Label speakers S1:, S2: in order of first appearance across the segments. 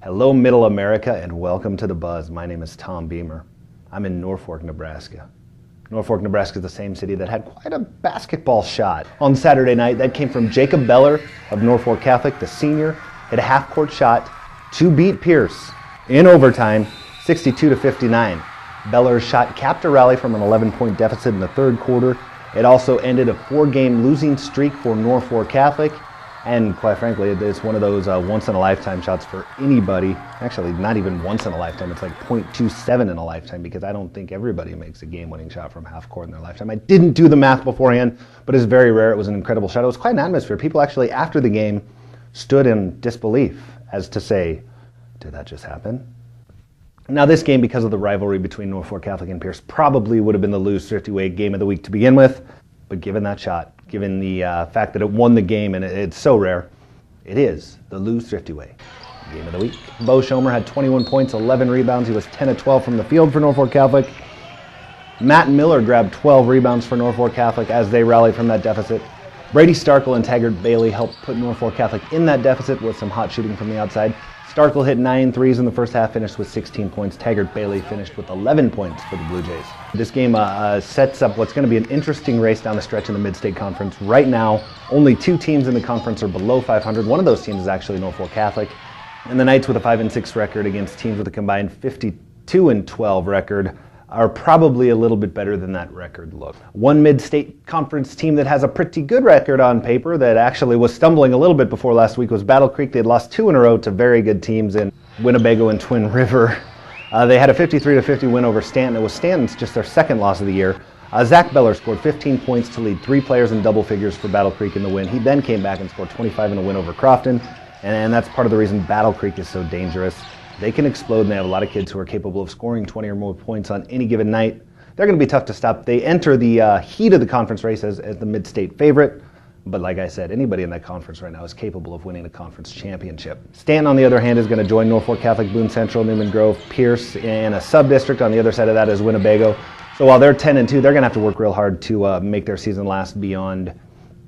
S1: Hello, Middle America, and welcome to The Buzz. My name is Tom Beamer. I'm in Norfolk, Nebraska. Norfolk, Nebraska is the same city that had quite a basketball shot on Saturday night. That came from Jacob Beller of Norfolk Catholic, the senior, hit a half-court shot to beat Pierce in overtime, 62-59. Beller's shot capped a rally from an 11-point deficit in the third quarter. It also ended a 4-game losing streak for Norfolk Catholic. And quite frankly, it's one of those once-in-a-lifetime shots for anybody. Actually, not even once in a lifetime. It's like .27 in a lifetime, because I don't think everybody makes a game-winning shot from half court in their lifetime. I didn't do the math beforehand, but it's very rare. It was an incredible shot. It was quite an atmosphere. People actually, after the game, stood in disbelief as to say, did that just happen? Now, this game, because of the rivalry between Norfolk Catholic and Pierce, probably would have been the Lose Thrifty Way game of the week to begin with. But given that shot, given the fact that it won the game, and it's so rare, it is the Lose Thrifty Way game of the week. Bo Schomer had 21 points, 11 rebounds. He was 10 of 12 from the field for Norfolk Catholic. Matt Miller grabbed 12 rebounds for Norfolk Catholic as they rallied from that deficit. Brady Starkle and Taggart Bailey helped put Norfolk Catholic in that deficit with some hot shooting from the outside. Starkle hit 9 threes in the first half, finished with 16 points. Taggart Bailey finished with 11 points for the Blue Jays. This game sets up what's going to be an interesting race down the stretch in the Mid-State Conference. Right now, only 2 teams in the conference are below 500. One of those teams is actually Norfolk Catholic. And the Knights with a 5-6 record against teams with a combined 52-12 record are probably a little bit better than that record look. One Mid-State Conference team that has a pretty good record on paper that actually was stumbling a little bit before last week was Battle Creek. They had lost 2 in a row to very good teams in Winnebago and Twin River. They had a 53-50 win over Stanton. It was Stanton's just their second loss of the year. Zach Beller scored 15 points to lead 3 players in double figures for Battle Creek in the win. He then came back and scored 25 in a win over Crofton, and that's part of the reason Battle Creek is so dangerous. They can explode, and they have a lot of kids who are capable of scoring 20 or more points on any given night. They're going to be tough to stop. They enter the heat of the conference race as the mid-state favorite. But like I said, anybody in that conference right now is capable of winning a conference championship. Stanton, on the other hand, is going to join Norfolk Catholic, Boone Central, Newman Grove, Pierce, and a sub-district on the other side of that is Winnebago. So while they're 10-2, they're going to have to work real hard to make their season last beyond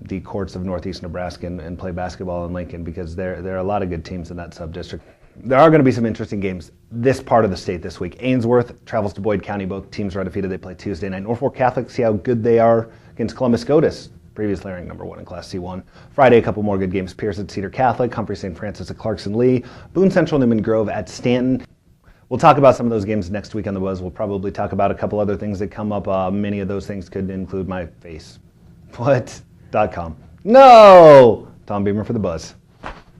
S1: the courts of Northeast Nebraska and play basketball in Lincoln, because there are a lot of good teams in that sub-district. There are going to be some interesting games this part of the state this week. Ainsworth travels to Boyd County. Both teams are undefeated. They play Tuesday night. Norfolk Catholic, see how good they are against Columbus Scotus, previously ranked number 1 in Class C1. Friday, a couple more good games. Pierce at Cedar Catholic, Humphrey St. Francis at Clarkson Lee, Boone Central, Newman Grove at Stanton. We'll talk about some of those games next week on The Buzz. We'll probably talk about a couple other things that come up. Many of those things could include my face. What.com. No! Tom Beamer for The Buzz.